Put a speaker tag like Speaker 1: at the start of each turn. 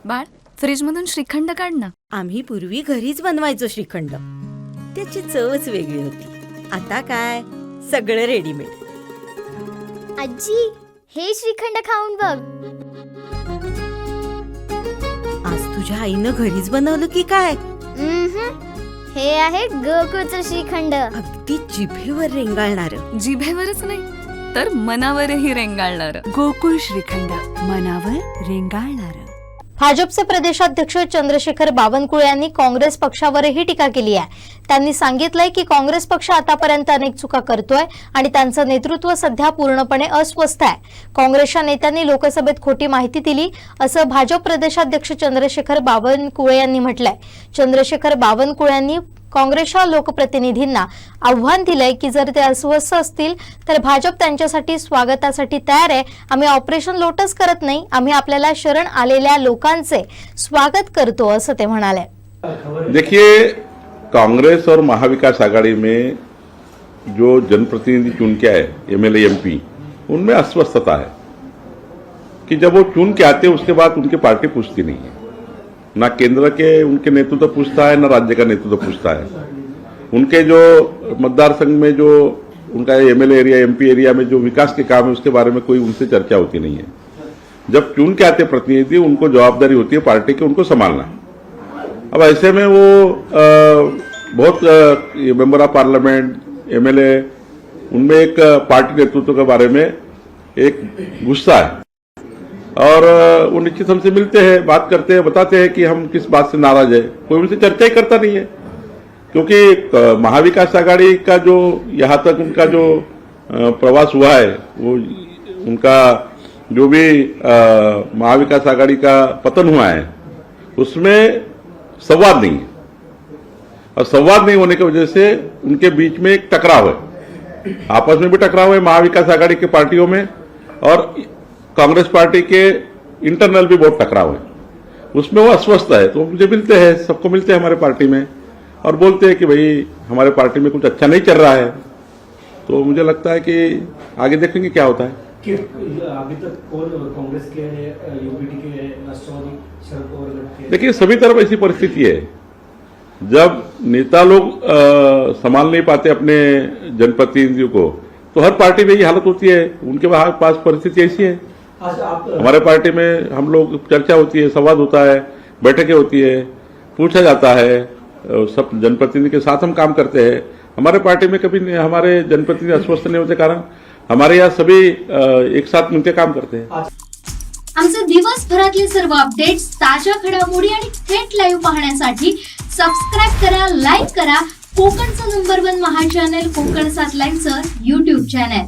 Speaker 1: बाळ, फ्रीजमधून श्रीखंड काढ ना.
Speaker 2: आम्ही पूर्वी घरीच बनवायचो श्रीखंड. त्याची चवच वेगळी होती. आता काय सगळं रेडीमेड.
Speaker 3: आजी, हे श्रीखंड खाऊन बघ.
Speaker 2: आज तुझ्या आईनं घरीच बनवलं की काय?
Speaker 3: हे आहे गोकुळचं श्रीखंड.
Speaker 2: अगदी जिभेवर रेंगाळणार.
Speaker 1: जिभेवरच नाही तर मनावरही रेंगाळणार.
Speaker 4: गोकुळ श्रीखंड, मनावर रेंगाळणार.
Speaker 5: भाजपचे प्रदेशाध्यक्ष चंद्रशेखर बावनकुळे यांनी काँग्रेस पक्षावरही टीका केली आहे. त्यांनी सांगितलंय की काँग्रेस पक्ष आतापर्यंत अनेक चुका करतोय आणि त्यांचं नेतृत्व सध्या पूर्णपणे अस्वस्थ आहे. काँग्रेसच्या नेत्यांनी लोकसभेत खोटी माहिती दिली असं भाजप प्रदेशाध्यक्ष चंद्रशेखर बावनकुळे यांनी म्हटलंय. चंद्रशेखर बावनकुळे यांनी काँग्रेसच्या लोकप्रतिनिधींना आव्हान दिलंय की जर ते अस्वस्थ असतील तर भाजप त्यांच्यासाठी स्वागतासाठी तयार आहे. आम्ही ऑपरेशन लोटस करत नाही, आम्ही आपल्याला शरण आलेल्या लोकांचे स्वागत करतो असं ते म्हणाले.
Speaker 6: देखिए, कांग्रेस और महाविकास आघाड़ी में जो जनप्रतिनिधि चुन के आए एमएलए एमपी, उनमें अस्वस्थता है कि जब वो चुन के आते उसके बाद उनकी पार्टी पूछती नहीं है. ना केंद्र के उनके नेतृत्व पूछता है, ना राज्य का नेतृत्व पूछता है. उनके जो मतदार संघ में जो उनका एमएलए एरिया एमपी एरिया में जो विकास के काम है उसके बारे में कोई उनसे चर्चा होती नहीं है. जब चुन के आते प्रतिनिधि, उनको जवाबदारी होती है पार्टी की उनको संभालना. अब ऐसे में वो बहुत मेंबर ऑफ पार्लियामेंट एमएलए, उनमें एक पार्टी नेतृत्व के बारे में एक गुस्सा है और वो निश्चित हमसे मिलते हैं, बात करते हैं, बताते हैं कि हम किस बात से नाराज है. कोई उनसे चर्चा ही करता नहीं है क्योंकि महाविकास आघाड़ी का जो यहाँ तक उनका जो प्रवास हुआ है, वो उनका जो भी महाविकास आघाड़ी का पतन हुआ है उसमें संवाद नहीं है. और संवाद नहीं होने की वजह से उनके बीच में एक टकराव है. आपस में भी टकराव है महाविकास आघाड़ी के पार्टियों में और कांग्रेस पार्टी के इंटरनल भी बहुत टकराव है. उसमें वो अस्वस्थ है. तो मुझे मिलते हैं, सबको मिलते हैं हमारे पार्टी में और बोलते हैं कि भाई हमारे पार्टी में कुछ अच्छा नहीं चल रहा है. तो मुझे लगता है कि आगे देखेंगे क्या होता है.
Speaker 7: अभी तक कौन कांग्रेस के, यूपीटी के, राष्ट्रवादी, शरद पवार,
Speaker 6: देखिए सभी तरफ ऐसी परिस्थिति है. जब नेता लोग संभाल नहीं पाते अपने जनप्रतिनिधियों को तो हर पार्टी में ये हालत होती है. उनके पास परिस्थिति ऐसी है. हमारे पार्टी में हम लोग चर्चा होती है, संवाद होता है, बैठकें होती है, पूछा जाता है, सब जनप्रतिनिधि के साथ हम काम करते हैं. हमारे पार्टी में कभी हमारे जनप्रतिनिधि अस्वस्थ नहीं होते कारण हमारे यहाँ सभी एक साथ मिलकर काम करते हैं.
Speaker 8: आमचे दिवसभरातले सर्व अपडेट्स, ताज्या घडामोडी आणि थेट लाईव्ह पाहण्यासाठी सबस्क्राईब करा, लाईक करा कोकणचं नंबर 1 महा चॅनल कोकण 7 लाईव्हचं YouTube चॅनल.